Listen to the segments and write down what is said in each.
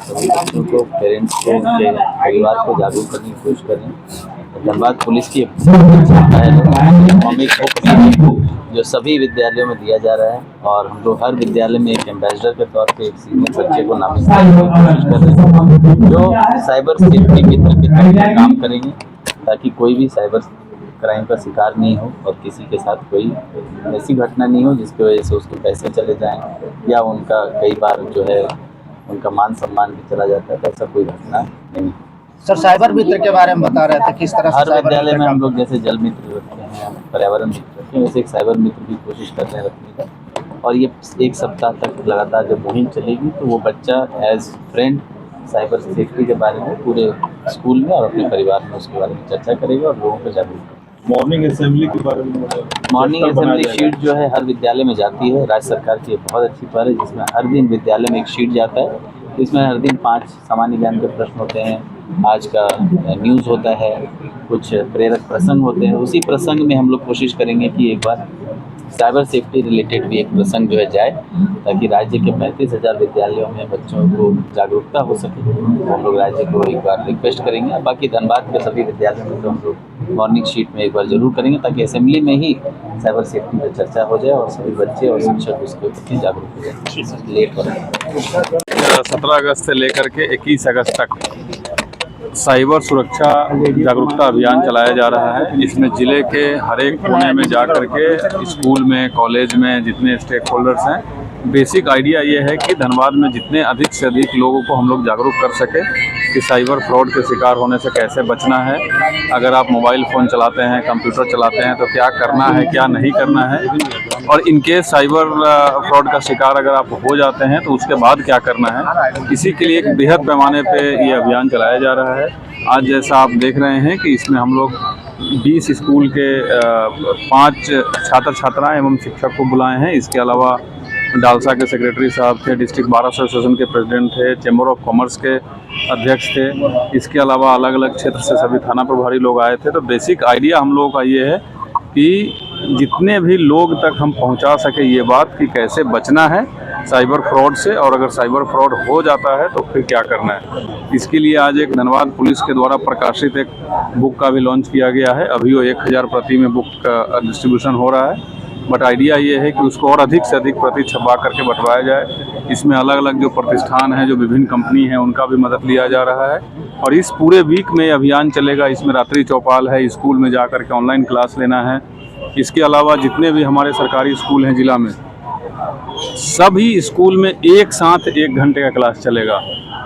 सभी बच्चों को, पेरेंट्स को, उनके परिवार को जागरूक करने की कोशिश कर रहे हैं। धनबाद पुलिस की कॉमिक बुक जो सभी विद्यालयों में दिया जा रहा है, और हम लोग हर विद्यालय में एक एम्बेसडर के तौर पे एक सीनियर बच्चे को नामित करने की कोशिश कर रहे हैं, जो साइबर सेफ्टी मित्र के तौर पर काम करेंगे, ताकि कोई भी साइबर क्राइम का शिकार नहीं हो और किसी के साथ कोई ऐसी घटना नहीं हो जिसकी वजह से उसके पैसे चले जाएं, या उनका कई बार जो है उनका मान सम्मान भी चला जाता है। तो ऐसा कोई घटना नहीं। सर, साइबर मित्र के बारे में बता रहे थे, किस तरह से हर विद्यालय में हम लोग जैसे जल मित्र रखते हैं, पर्यावरण मित्र रखते हैं, वैसे एक साइबर मित्र की कोशिश कर रहे हैं रखने का। और ये एक सप्ताह तक लगातार जब मुहिम चलेगी तो वो बच्चा एज फ्रेंड साइबर सेफ्टी के बारे में पूरे स्कूल में और अपने परिवार में उसके बारे में चर्चा करेगा और लोगों को जागरूक करेगा। मॉर्निंग असेंबली के बारे में मॉर्निंग असेंबली शीट जो है हर विद्यालय में जाती है। राज्य सरकार की बहुत अच्छी पहल है, जिसमें हर दिन विद्यालय में एक शीट जाता है। इसमें हर दिन 5 सामान्य ज्ञान के प्रश्न होते हैं, आज का न्यूज़ होता है, कुछ प्रेरक प्रसंग होते हैं। उसी प्रसंग में हम लोग कोशिश करेंगे कि एक बार साइबर सेफ्टी रिलेटेड भी एक प्रसंग जो है जाए, ताकि राज्य के 35,000 विद्यालयों में बच्चों को जागरूकता हो सके। हम लोग राज्य को एक बार रिक्वेस्ट करेंगे। बाकी धनबाद के सभी विद्यालयों में तो हम लोग मॉर्निंग शीट में एक बार जरूर करेंगे, ताकि असेंबली में ही साइबर सेफ्टी पर चर्चा हो जाए और सभी बच्चे और शिक्षक उसके प्रति जागरूक हो जाए। लेट हो रहा है। 17 अगस्त से लेकर के 21 अगस्त तक साइबर सुरक्षा जागरूकता अभियान चलाया जा रहा है। इसमें ज़िले के हर एक कोने में जा कर के स्कूल में, कॉलेज में जितने स्टेक होल्डर्स हैं, बेसिक आइडिया ये है कि धनबाद में जितने अधिक से अधिक लोगों को हम लोग जागरूक कर सकें कि साइबर फ्रॉड के शिकार होने से कैसे बचना है। अगर आप मोबाइल फ़ोन चलाते हैं, कंप्यूटर चलाते हैं, तो क्या करना है, क्या नहीं करना है, और इनकेस साइबर फ्रॉड का शिकार अगर आप हो जाते हैं तो उसके बाद क्या करना है। इसी के लिए एक बेहद पैमाने पे ये अभियान चलाया जा रहा है। आज जैसा आप देख रहे हैं कि इसमें हम लोग 20 स्कूल के 5 छात्र छात्राएं एवं शिक्षक को बुलाए हैं। इसके अलावा डालसा के सेक्रेटरी साहब थे, डिस्ट्रिक्ट बार एसोसिएशन के प्रेसिडेंट थे, चैम्बर ऑफ कॉमर्स के अध्यक्ष थे। इसके अलावा अलग अलग क्षेत्र से सभी थाना प्रभारी लोग आए थे। तो बेसिक आइडिया हम लोगों का ये है कि जितने भी लोग तक हम पहुंचा सके ये बात कि कैसे बचना है साइबर फ्रॉड से, और अगर साइबर फ्रॉड हो जाता है तो फिर क्या करना है। इसके लिए आज एक धनबाद पुलिस के द्वारा प्रकाशित एक बुक का भी लॉन्च किया गया है। अभी वो 1000 प्रति में बुक का डिस्ट्रीब्यूशन हो रहा है, बट आइडिया ये है कि उसको और अधिक से अधिक प्रति छपवा करके बंटवाया जाए। इसमें अलग अलग जो प्रतिष्ठान हैं, जो विभिन्न कंपनी हैं, उनका भी मदद लिया जा रहा है। और इस पूरे वीक में अभियान चलेगा। इसमें रात्रि चौपाल है, स्कूल में जा कर के ऑनलाइन क्लास लेना है। इसके अलावा जितने भी हमारे सरकारी स्कूल हैं जिला में, सभी स्कूल में एक साथ 1 घंटे का क्लास चलेगा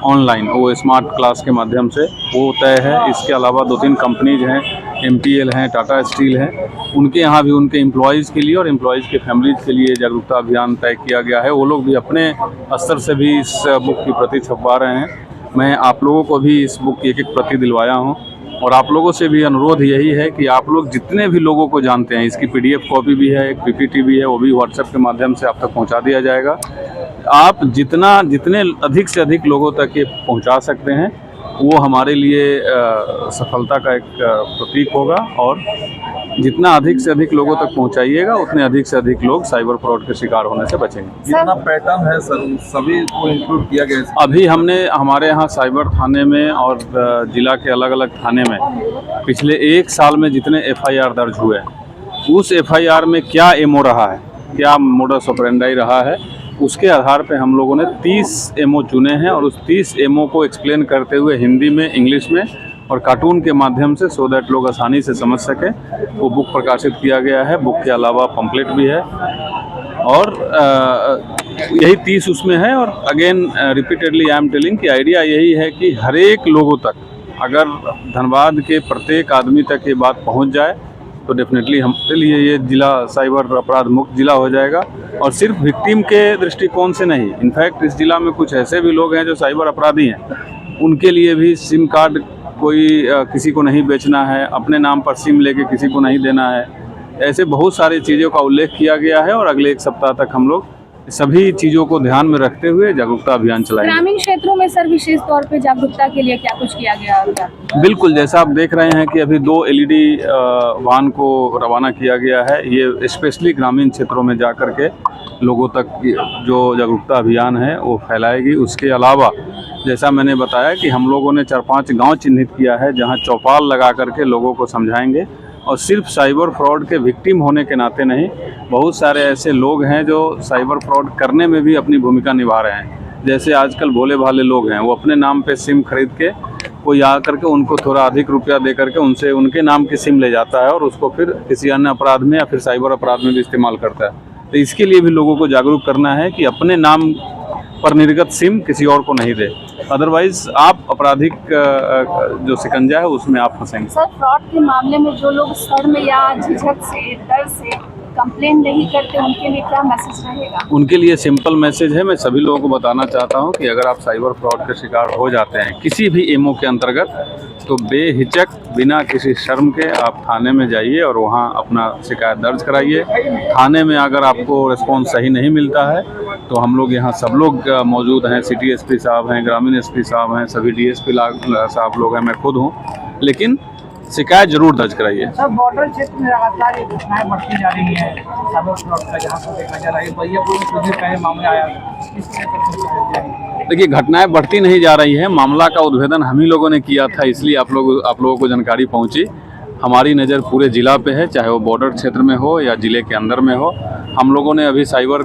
ऑनलाइन, वो स्मार्ट क्लास के माध्यम से, वो तय है। इसके अलावा 2-3 कंपनीज हैं, MTL हैं, टाटा स्टील हैं, उनके यहाँ भी उनके एम्प्लॉयज़ के लिए और एम्प्लॉयज़ के फैमिलीज़ के लिए जागरूकता अभियान तय किया गया है। वो लोग भी अपने स्तर से भी इस बुक की प्रति छपवा रहे हैं। मैं आप लोगों को भी इस बुक की एक प्रति दिलवाया हूँ, और आप लोगों से भी अनुरोध यही है कि आप लोग जितने भी लोगों को जानते हैं, इसकी PDF कॉपी भी है, एक PPT भी है, वो भी व्हाट्सएप के माध्यम से आप तक पहुंचा दिया जाएगा। आप जितने अधिक से अधिक लोगों तक ये पहुंचा सकते हैं, वो हमारे लिए सफलता का एक प्रतीक होगा। और जितना अधिक से अधिक लोगों तक पहुंचाइएगा, उतने अधिक से अधिक लोग साइबर फ्रॉड के शिकार होने से बचेंगे। जितना पैटर्न है सर, सभी को इंक्लूड किया गया है। अभी हमने हमारे यहाँ साइबर थाने में और जिला के अलग अलग थाने में पिछले 1 साल में जितने FIR दर्ज हुए, उस FIR में क्या MO रहा है, क्या मोडस ऑपरेंडाई रहा है, उसके आधार पे हम लोगों ने 30 MO चुने हैं। और उस 30 MO को एक्सप्लेन करते हुए हिंदी में, इंग्लिश में और कार्टून के माध्यम से, सो दैट लोग आसानी से समझ सकें, वो बुक प्रकाशित किया गया है। बुक के अलावा पम्पलेट भी है, और यही 30 उसमें है। और again repeatedly I am telling कि आइडिया यही है कि हर एक लोगों तक, अगर धनबाद के प्रत्येक आदमी तक ये बात पहुंच जाए तो डेफिनेटली हमारे लिए ये जिला साइबर अपराध मुक्त जिला हो जाएगा। और सिर्फ विक्टिम के दृष्टिकोण से नहीं, इनफैक्ट इस जिला में कुछ ऐसे भी लोग हैं जो साइबर अपराधी हैं, उनके लिए भी सिम कार्ड कोई किसी को नहीं बेचना है, अपने नाम पर सिम लेके किसी को नहीं देना है। ऐसे बहुत सारी चीज़ों का उल्लेख किया गया है, और अगले 1 सप्ताह तक हम लोग सभी चीज़ों को ध्यान में रखते हुए जागरूकता अभियान चलाएंगे। ग्रामीण क्षेत्रों में सर विशेष तौर पे जागरूकता के लिए क्या कुछ किया गया है? बिल्कुल, जैसा आप देख रहे हैं कि अभी 2 LED वाहन को रवाना किया गया है। ये स्पेशली ग्रामीण क्षेत्रों में जा कर के लोगों तक जो जागरूकता अभियान है वो फैलाएगी। उसके अलावा जैसा मैंने बताया कि हम लोगों ने 4-5 गांव चिन्हित किया है जहां चौपाल लगा करके लोगों को समझाएंगे। और सिर्फ साइबर फ्रॉड के विक्टिम होने के नाते नहीं, बहुत सारे ऐसे लोग हैं जो साइबर फ्रॉड करने में भी अपनी भूमिका निभा रहे हैं। जैसे आजकल भोले भाले लोग हैं, वो अपने नाम पे सिम खरीद के कोई आ करके उनको थोड़ा अधिक रुपया दे करके उनसे उनके नाम की सिम ले जाता है और उसको फिर किसी अन्य अपराध में या फिर साइबर अपराध में भी इस्तेमाल करता है। तो इसके लिए भी लोगों को जागरूक करना है कि अपने नाम पर निर्गत सिम किसी और को नहीं दे, अदरवाइज आप आपराधिक जो शिकंजा है उसमें आप फंसेंगे। सर फ्रॉड के मामले में जो लोग शर्म या झिझक से, डर से कंप्लेन नहीं करते, उनके लिए क्या मैसेज रहेगा? उनके लिए सिंपल मैसेज है, मैं सभी लोगों को बताना चाहता हूं कि अगर आप साइबर फ्रॉड के शिकार हो जाते हैं किसी भी एमओ के अंतर्गत, तो बेहिचक बिना किसी शर्म के आप थाने में जाइए और वहां अपना शिकायत दर्ज कराइए। थाने में अगर आपको रिस्पॉन्स सही नहीं मिलता है तो हम लोग यहाँ सब लोग मौजूद हैं। सिटी एसपी साहब हैं, ग्रामीण एसपी साहब हैं, सभी डीएसपी साहब लोग हैं, मैं खुद हूँ, लेकिन शिकायत जरूर दर्ज कराइए। सर बॉर्डर क्षेत्र में लगातार ये घटनाएं बढ़ती जा रही हैं साइबर फ्रॉड का, जहाँ पर देखा जा रहा है बैयापुर में कुछ दिन पहले मामला आया, किस तरह का? देखिए, घटनाएं बढ़ती नहीं जा रही हैं। मामला का उद्भेदन हम ही लोगों ने किया था, इसलिए आप लोगों को जानकारी पहुंची। हमारी नज़र पूरे ज़िला पे है, चाहे वो बॉर्डर क्षेत्र में हो या ज़िले के अंदर में हो। हम लोगों ने अभी साइबर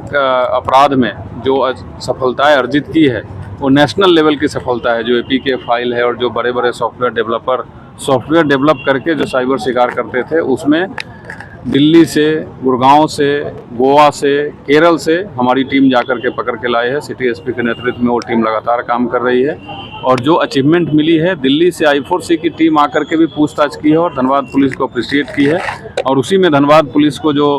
अपराध में जो सफलताएं अर्जित की है वो नेशनल लेवल की सफलता है। जो APK फाइल है और जो बड़े बड़े सॉफ्टवेयर डेवलपर सॉफ्टवेयर डेवलप करके जो साइबर शिकार करते थे, उसमें दिल्ली से, गुड़गांव से, गोवा से, केरल से हमारी टीम जाकर के पकड़ के लाए है। सिटी एसपी के नेतृत्व में वो टीम लगातार काम कर रही है और जो अचीवमेंट मिली है, दिल्ली से I4C की टीम आकर के भी पूछताछ की है और धनबाद पुलिस को अप्रिशिएट की है। और उसी में धनबाद पुलिस को जो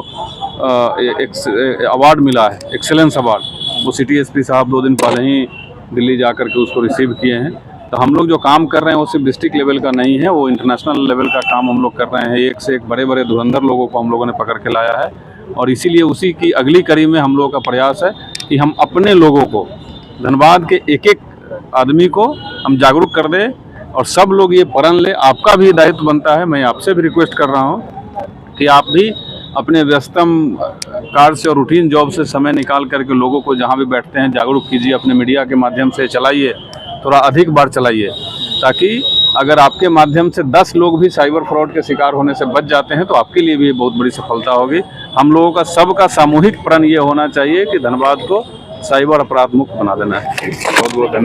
अवार्ड मिला है, एक्सेलेंस अवार्ड, वो सिटी एसपी साहब 2 दिन पहले ही दिल्ली जाकर के उसको रिसीव किए हैं। तो हम लोग जो काम कर रहे हैं वो सिर्फ डिस्ट्रिक्ट लेवल का नहीं है, वो इंटरनेशनल लेवल का काम हम लोग कर रहे हैं। एक से एक बड़े बड़े धुरंधर लोगों को हम लोगों ने पकड़ के लाया है और इसीलिए उसी की अगली कड़ी में हम लोगों का प्रयास है कि हम अपने लोगों को, धनबाद के एक एक आदमी को हम जागरूक कर दें और सब लोग ये प्रण ले। आपका भी दायित्व बनता है, मैं आपसे भी रिक्वेस्ट कर रहा हूँ कि आप भी अपने व्यस्तम कार्य से और रूटीन जॉब से समय निकाल करके लोगों को जहाँ भी बैठते हैं जागरूक कीजिए। अपने मीडिया के माध्यम से चलाइए, थोड़ा अधिक बार चलाइए, ताकि अगर आपके माध्यम से 10 लोग भी साइबर फ्रॉड के शिकार होने से बच जाते हैं तो आपके लिए भी बहुत बड़ी सफलता होगी। हम लोगों का सबका सामूहिक प्रण ये होना चाहिए कि धनबाद को साइबर अपराध मुक्त बना देना है। बहुत बहुत धन्यवाद।